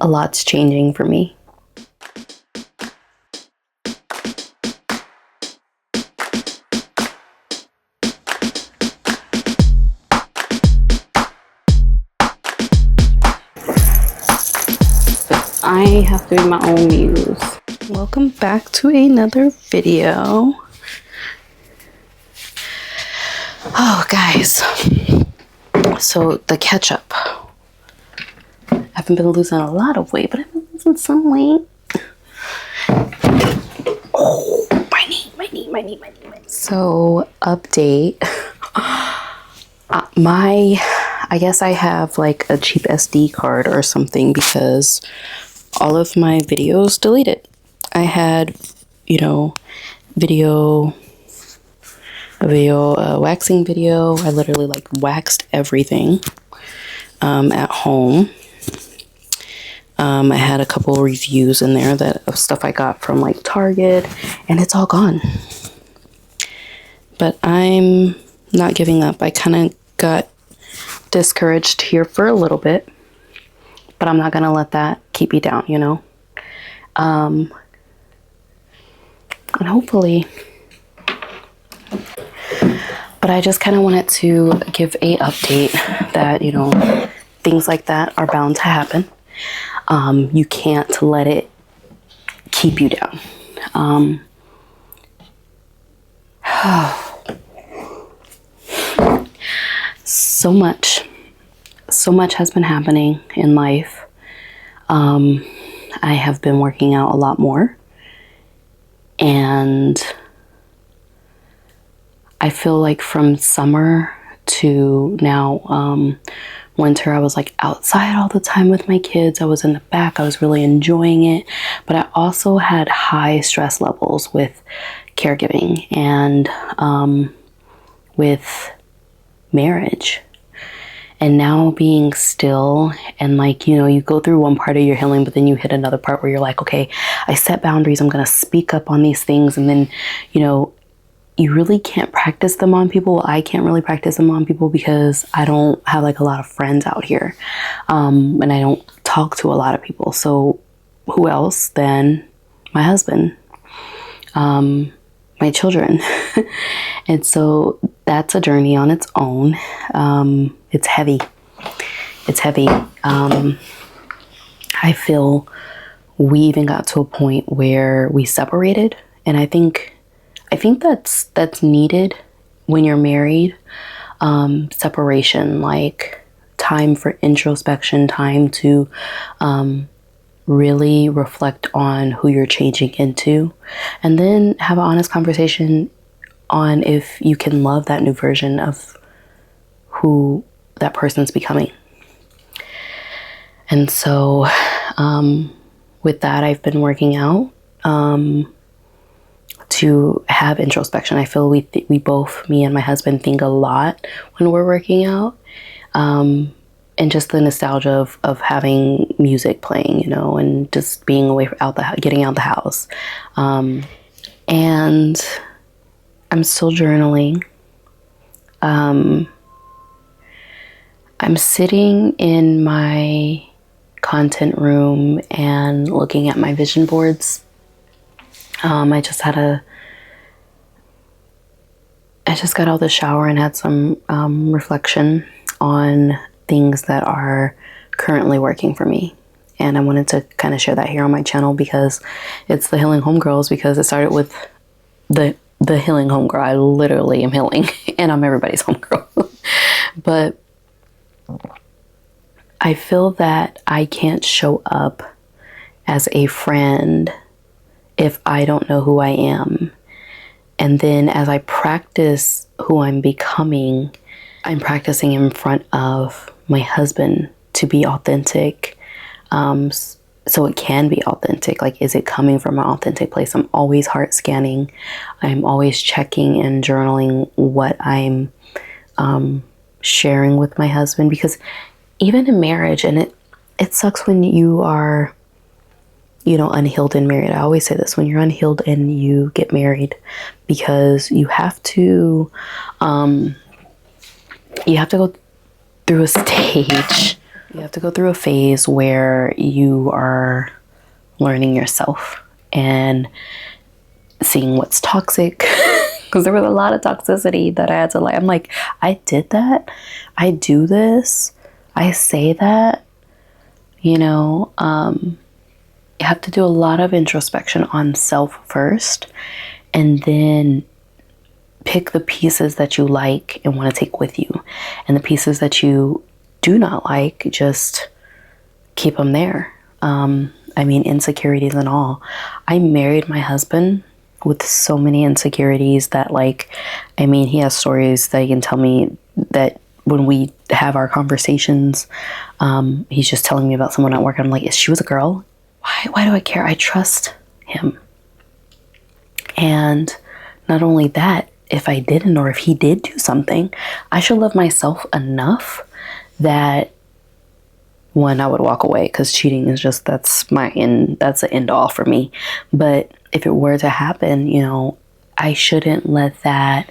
a lot's changing for me. I have to be my own muse. Welcome back to another video. Oh, guys. So the ketchup. I haven't been losing a lot of weight, but I've been losing some weight. Oh, my knee. So, update. I guess I have like a cheap SD card or something because all of my videos deleted. I had, waxing video. I literally like waxed everything at home. I had a couple reviews in there of stuff I got from like Target, and it's all gone. But I'm not giving up. I kind of got discouraged here for a little bit, but I'm not gonna let that keep me down, and hopefully, but I just kind of wanted to give a update that things like that are bound to happen. You can't let it keep you down. So much has been happening in life. I have been working out a lot more, and I feel like from summer to now, winter, I was like outside all the time with my kids. I was in the back. I was really enjoying it, but I also had high stress levels with caregiving and with marriage. And now being still and you go through one part of your healing, but then you hit another part where you're like, okay, I set boundaries. I'm going to speak up on these things. And then, you really can't practice them on people. I can't really practice them on people because I don't have like a lot of friends out here. And I don't talk to a lot of people. So who else than my husband, my children. And so that's a journey on its own. It's heavy. I feel we even got to a point where we separated, and I think that's needed when you're married. Separation, like time for introspection, time to really reflect on who you're changing into, and then have an honest conversation on if you can love that new version of who that person's becoming. And so with that, I've been working out to have introspection. I feel we both, me and my husband, think a lot when we're working out, and just the nostalgia of having music playing, and just being away getting out the house. And I'm still journaling. I'm sitting in my content room and looking at my vision boards. I just got out of the shower and had some reflection on things that are currently working for me. And I wanted to kind of share that here on my channel because it's the Healing Homegirls, because it started with the Healing Homegirl. I literally am healing and I'm everybody's homegirl. But I feel that I can't show up as a friend if I don't know who I am. And then as I practice who I'm becoming, I'm practicing in front of my husband to be authentic. So it can be authentic. Like, is it coming from an authentic place? I'm always heart scanning. I'm always checking and journaling what I'm sharing with my husband, because even in marriage, and it sucks when you are, unhealed and married. I always say this, when you're unhealed and you get married, because you have to go through a stage You have to go through a phase where you are learning yourself and seeing what's toxic. Because there was a lot of toxicity that I had to I'm like, I did that. I do this. I say that. You know, you have to do a lot of introspection on self first, and then pick the pieces that you like and want to take with you, and the pieces that you do not like, just keep them there. I mean, insecurities and all. I married my husband with so many insecurities that, like, I mean, he has stories that he can tell me that when we have our conversations, he's just telling me about someone at work. And I'm like, she was a girl. Why do I care? I trust him. And not only that, if I didn't, or if he did do something, I should love myself enough that, one, I would walk away, because cheating is just, that's the end all for me. But if it were to happen, you know, I shouldn't let that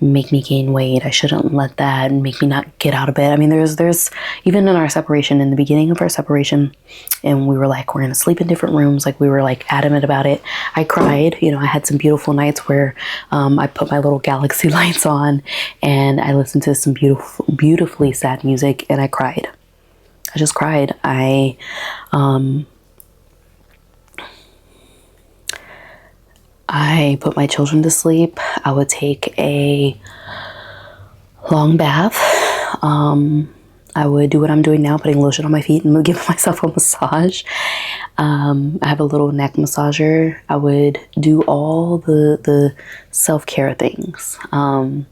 make me gain weight. I shouldn't let that make me not get out of bed. I mean, there's even in our separation, in the beginning of our separation, and we were like, we're gonna sleep in different rooms, like we were like adamant about it. I cried. You know, I had some beautiful nights where I put my little galaxy lights on and I listened to some beautifully sad music, and I cried. I just cried. I put my children to sleep. I would take a long bath. I would do what I'm doing now, putting lotion on my feet and give myself a massage. I have a little neck massager. I would do all the self-care things. I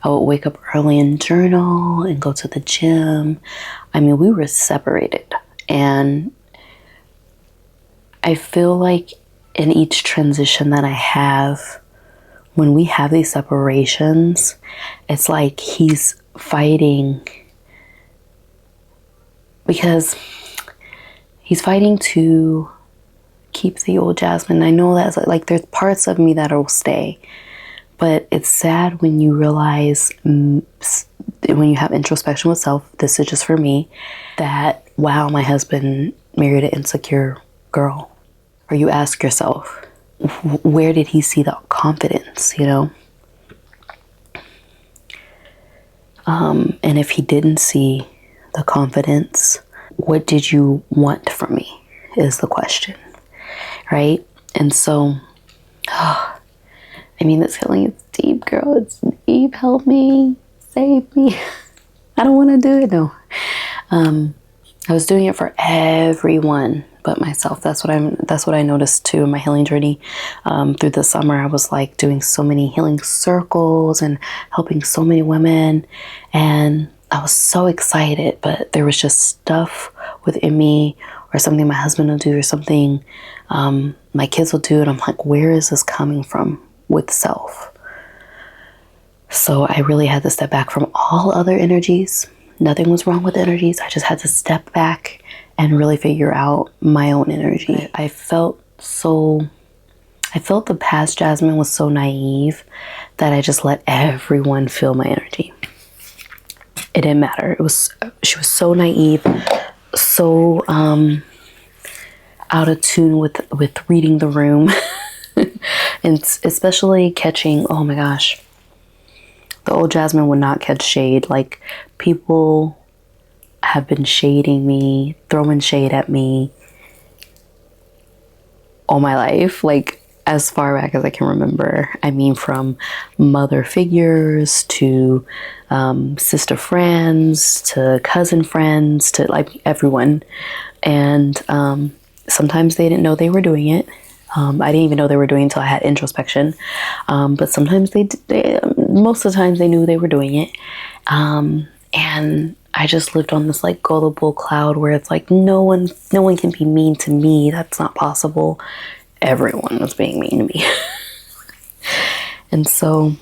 would wake up early and journal and go to the gym. I mean, we were separated, and I feel like in each transition that I have, when we have these separations, it's like he's fighting, because he's fighting to keep the old Jasmine. I know that's like, there's parts of me that will stay, but it's sad when you realize, when you have introspection with self, this is just for me, that, wow, my husband married an insecure girl. Or you ask yourself, where did he see the confidence, you know? And if he didn't see the confidence, what did you want from me is the question, right? And so, I mean, this healing is deep, girl. It's deep. Help me. Save me. I don't want to do it, no. I was doing it for everyone but myself. That's what I noticed too in my healing journey. Through the summer, I was like doing so many healing circles and helping so many women, and I was so excited, but there was just stuff within me, or something my husband will do, or something my kids will do, and I'm like, where is this coming from with self? So I really had to step back from all other energies. Nothing was wrong with energies. I just had to step back and really figure out my own energy. I felt the past Jasmine was so naive that I just let everyone feel my energy. It didn't matter. She was so naive, so out of tune with reading the room, and especially catching, oh my gosh, the old Jasmine would not catch shade. Like, people have been shading me, throwing shade at me all my life, like as far back as I can remember. I mean, from mother figures to sister friends to cousin friends to like everyone. And sometimes they didn't know they were doing it. I didn't even know they were doing it until I had introspection. But sometimes most of the times they knew they were doing it. And I just lived on this like gullible cloud where it's like, no one can be mean to me. That's not possible. Everyone was being mean to me. And so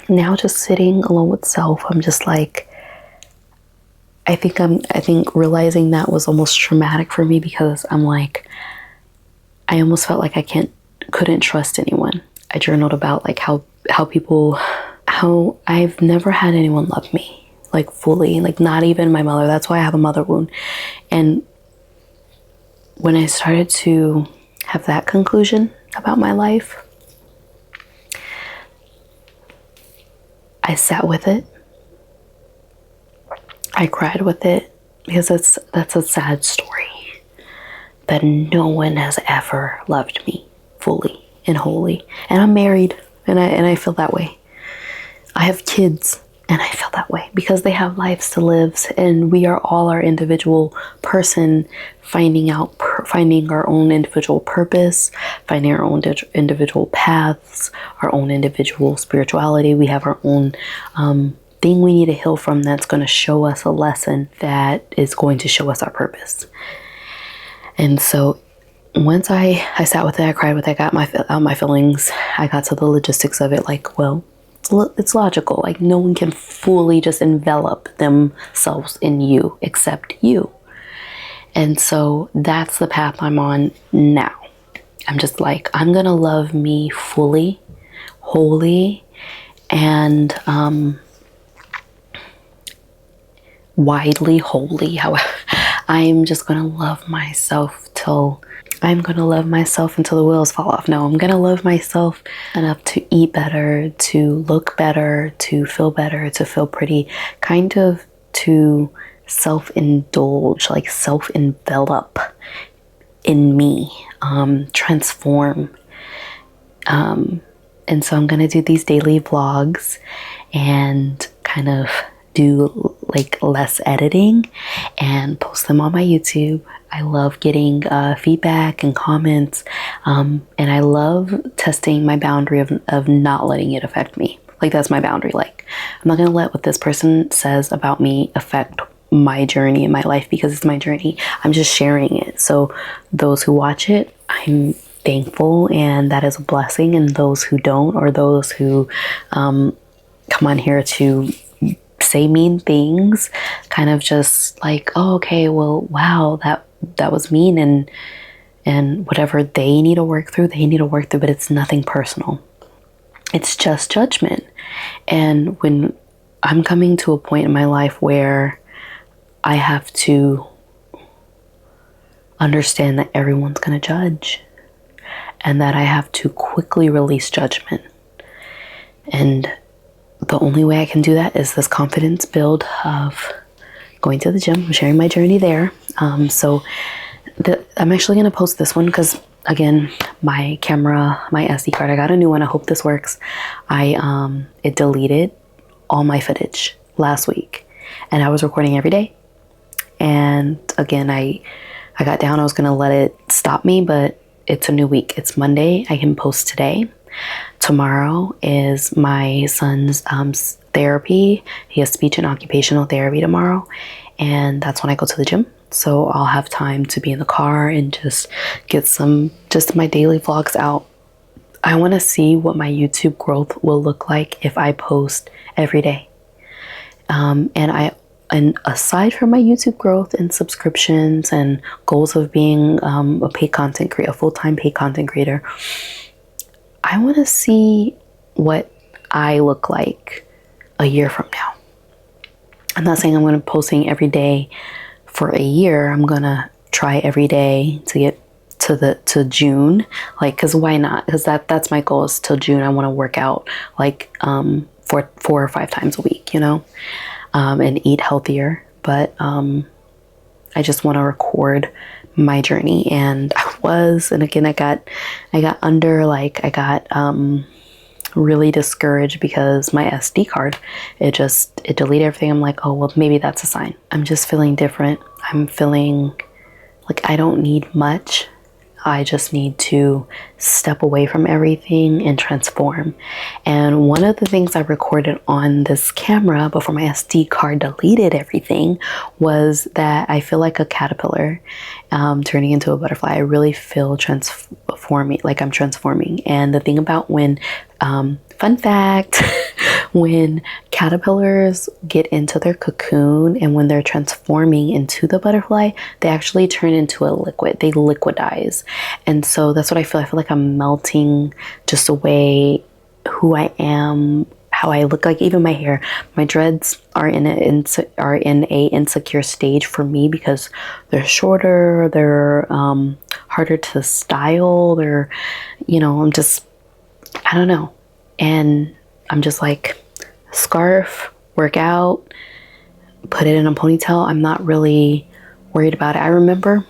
now, just sitting alone with self, I'm just like, I think realizing that was almost traumatic for me, because I'm like, I almost felt like I couldn't trust anyone. I journaled about like how I've never had anyone love me. like fully, like not even my mother. That's why I have a mother wound. And when I started to have that conclusion about my life, I sat with it. I cried with it, because that's a sad story, that no one has ever loved me fully and wholly. And I'm married, and I feel that way. I have kids, and I feel that way, because they have lives to live, and we are all our individual person, finding our own individual purpose, finding our own individual paths, our own individual spirituality. We have our own thing we need to heal from, that's going to show us a lesson that is going to show us our purpose. And so once I sat with it, I cried with it, I got out my feelings, I got to the logistics of it, like, well, it's logical. Like, no one can fully just envelop themselves in you except you. And so that's the path I'm on now. I'm just like, I'm going to love me fully, wholly, and widely, wholly. However, I'm just going to love myself until the wheels fall off. No, I'm going to love myself enough to eat better, to look better, to feel pretty, kind of to self-indulge, like self-envelop in me, transform. And so I'm going to do these daily vlogs and kind of do like less editing and post them on my YouTube. I love getting feedback and comments, and I love testing my boundary of not letting it affect me. Like, that's my boundary. Like, I'm not gonna let what this person says about me affect my journey in my life, because it's my journey. I'm just sharing it. So those who watch it, I'm thankful, and that is a blessing. And those who don't, or those who come on here to say mean things, kind of just like, oh, okay, well, wow, that was mean, and whatever they need to work through, but it's nothing personal. It's just judgment. And when I'm coming to a point in my life where I have to understand that everyone's going to judge, and that I have to quickly release judgment. And the only way I can do that is this confidence build of going to the gym. I'm sharing my journey there. So I'm actually going to post this one because, again, my camera, my SD card, I got a new one. I hope this works. It deleted all my footage last week, and I was recording every day. And again, I got down. I was going to let it stop me, but it's a new week. It's Monday. I can post today. Tomorrow is my son's therapy. He has speech and occupational therapy tomorrow, and that's when I go to the gym. So I'll have time to be in the car and just get just my daily vlogs out. I want to see what my YouTube growth will look like if I post every day. And aside from my YouTube growth and subscriptions and goals of being a paid content creator, a full-time paid content creator, I want to see what I look like a year from now. I'm not saying I'm going to be posting every day for a year. I'm going to try every day to get to June, like, because why not? Because that's my goal, is till June. I want to work out like 4 or 5 times a week, and eat healthier. But I just want to record my journey. And again, I got really discouraged because my SD card, it deleted everything. I'm like, oh, well, maybe that's a sign. I'm just feeling different. I'm feeling like I don't need much. I just need to step away from everything and transform. And one of the things I recorded on this camera before my SD card deleted everything was that I feel like a caterpillar turning into a butterfly. I really feel transforming, like I'm transforming. And the thing about when, fun fact, when caterpillars get into their cocoon and when they're transforming into the butterfly, they actually turn into a liquid. They liquidize. And so that's what I feel. I feel like I'm melting just away who I am, how I look like. Even my hair, my dreads are in a insecure stage for me because they're shorter, they're harder to style, they're, you know, I don't know. And I'm just like, scarf, work out, put it in a ponytail. I'm not really worried about it. I remember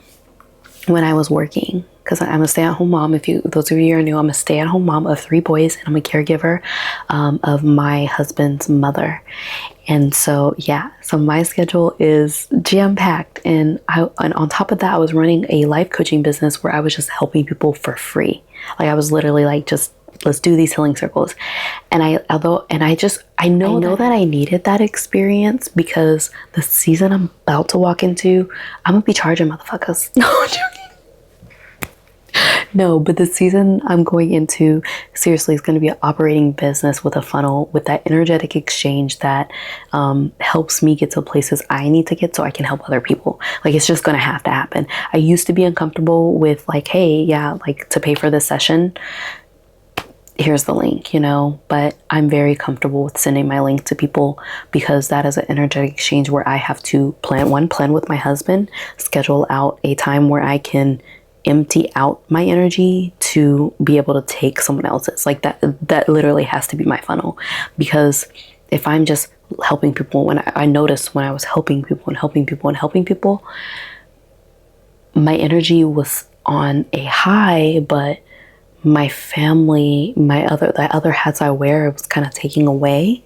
when I was working, because I'm a stay-at-home mom. Those of you are new, I'm a stay-at-home mom of 3 boys, and I'm a caregiver of my husband's mother. And so, yeah, so my schedule is jam-packed. And on top of that, I was running a life coaching business where I was just helping people for free. Like, I was literally like, just let's do these healing circles. And I know that I needed that experience, because the season I'm about to walk into, I'm gonna be charging motherfuckers. No, I'm joking. No, but the season I'm going into, seriously, is going to be an operating business with a funnel, with that energetic exchange that helps me get to places I need to get so I can help other people. Like, it's just going to have to happen. I used to be uncomfortable with like, hey, yeah, like, to pay for this session, here's the link, you know, but I'm very comfortable with sending my link to people, because that is an energetic exchange where I have to plan with my husband, schedule out a time where I can empty out my energy to be able to take someone else's. Like, that literally has to be my funnel. Because if I'm just helping people, when I noticed when I was helping people, my energy was on a high, but my family, the other hats I wear, it was kind of taking away.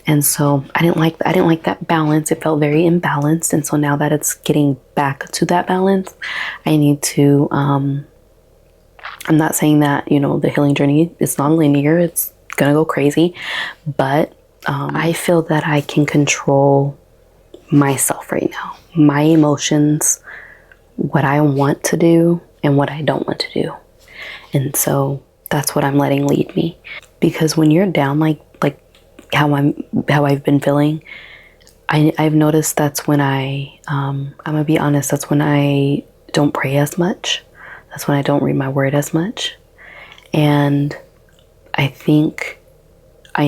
And so I didn't like that balance. It felt very imbalanced. And so now that it's getting back to that balance, I need to, I'm not saying that, you know, the healing journey is non-linear, it's gonna go crazy, but I feel that I can control myself right now, my emotions, what I want to do and what I don't want to do. And so that's what I'm letting lead me. Because when you're down, like how I've been feeling, I've noticed that's when I'm gonna be honest, that's when I don't pray as much. That's when I don't read my word as much. And I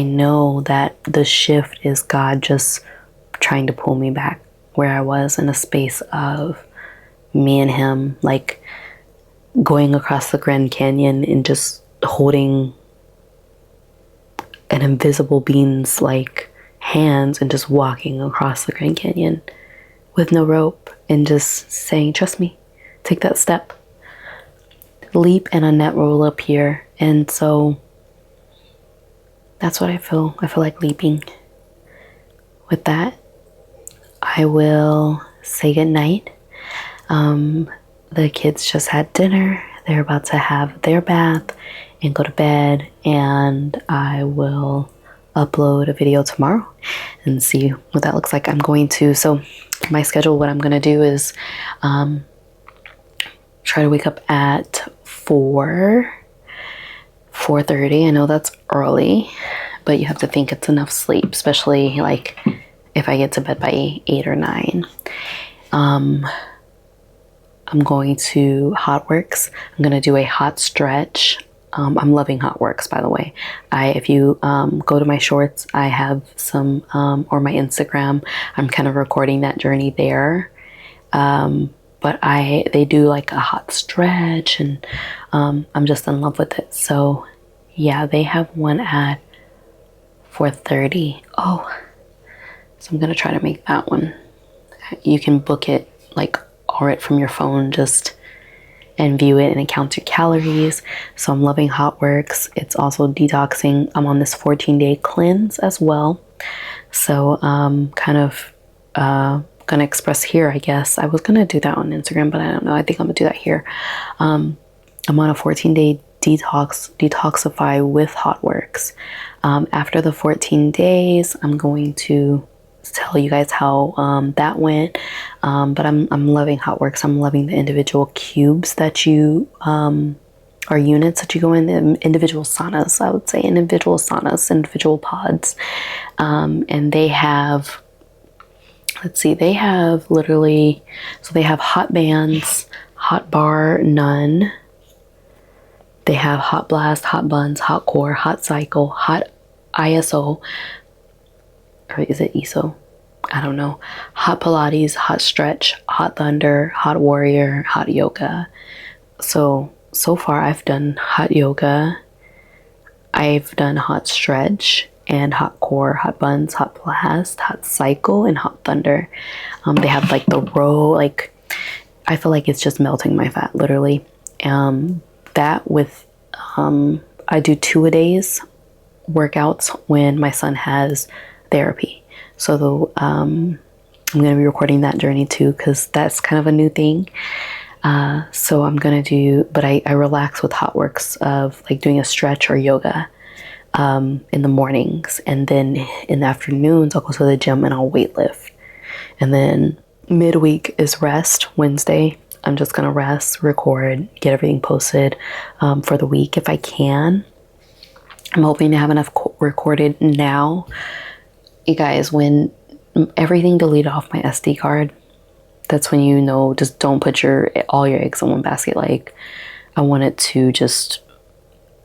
know that the shift is God just trying to pull me back where I was, in a space of me and him, like going across the Grand Canyon and just holding an invisible being's like hands and just walking across the Grand Canyon with no rope, and just saying, trust me, take that step, leap and a net will appear. And so that's what I feel like leaping. With that, I will say good night. The kids just had dinner. They're about to have their bath and go to bed, and I will upload a video tomorrow and see what that looks like. So my schedule, what I'm going to do is try to wake up at 4:30. I know that's early, but you have to think it's enough sleep, especially like if I get to bed by 8 or 9. I'm going to HotWorx. I'm going to do a hot stretch. I'm loving HotWorx, by the way. If you go to my shorts, I have some, or my Instagram, I'm kind of recording that journey there. But they do like a hot stretch, and I'm just in love with it. So yeah, they have one at 4:30. Oh, so I'm going to try to make that one. You can book it like right from your phone, just and view it, and it counts your calories. So I'm loving HotWorx. It's also detoxing. I'm on this 14-day cleanse as well. So kind of gonna express here, I guess. I was gonna do that on Instagram, but I don't know. I think I'm gonna do that here. I'm on a 14-day detoxify with HotWorx. After the 14 days, I'm going to tell you guys how that went, but I'm loving HotWorx. I'm loving the individual cubes that you or units that you go in, the individual saunas, I would say, individual saunas, individual pods, and they have, let's see, they have literally, so they have hot bands, hot bar, they have hot blast, hot buns, hot core, hot cycle, hot ISO, or is it ESO? I don't know. Hot Pilates, hot stretch, hot thunder, hot warrior, hot yoga. So far I've done hot yoga, I've done hot stretch, and hot core, hot buns, hot blast, hot cycle, and hot thunder. They have like the row, like I feel like it's just melting my fat, literally. That with I do 2-a-days workouts when my son has therapy. So I'm gonna be recording that journey too, because that's kind of a new thing. So I'm gonna do, but I relax with HotWorx of like doing a stretch or yoga in the mornings, and then in the afternoons I'll go to the gym and I'll weight lift. And then midweek is rest. Wednesday I'm just gonna rest, record, get everything posted for the week if I can. I'm hoping to have enough recorded now. You guys, when everything deleted off my SD card, that's when you know, just don't put all your eggs in one basket. Like, I wanted to just,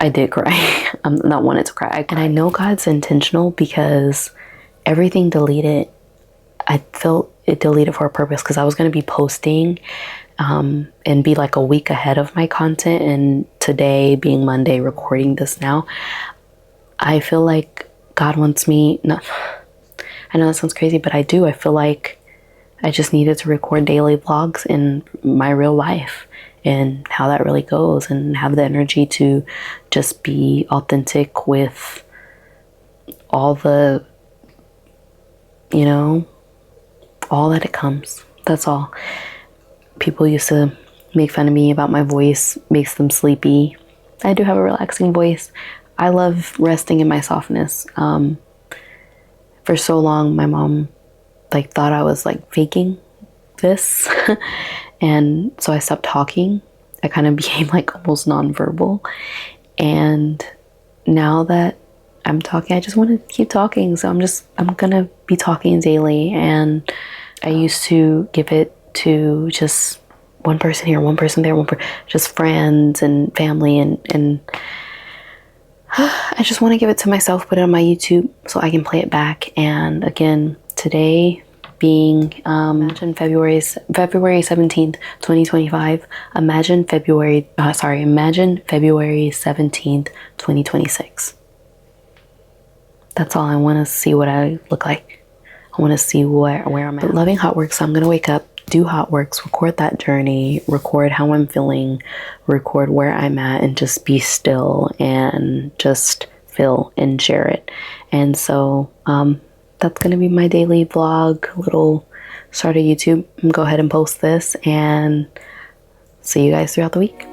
I did cry. I'm not wanted to cry. And I know God's intentional, because everything deleted, I felt it deleted for a purpose, because I was going to be posting and be like a week ahead of my content. And today being Monday, recording this now, I feel like God wants me, no, I know that sounds crazy, but I do. I feel like I just needed to record daily vlogs in my real life and how that really goes, and have the energy to just be authentic with all the, you know, all that it comes. That's all. People used to make fun of me about my voice makes them sleepy. I do have a relaxing voice. I love resting in my softness. For so long, my mom like thought I was like faking this. And so I stopped talking. I kind of became like almost nonverbal. And now that I'm talking, I just want to keep talking. So I'm gonna be talking daily. And I used to give it to just one person here, one person there, just friends and family, and I just want to give it to myself, put it on my YouTube so I can play it back. And again, today being imagine February 17th, 2025. Imagine February 17th, 2026. That's all. I want to see what I look like. I want to see where I'm at. But loving HotWorx, so I'm going to wake up, do HotWorx, record that journey, record how I'm feeling, record where I'm at, and just be still and just feel and share it. And so that's going to be my daily vlog, little start of YouTube. Go ahead and post this, and see you guys throughout the week.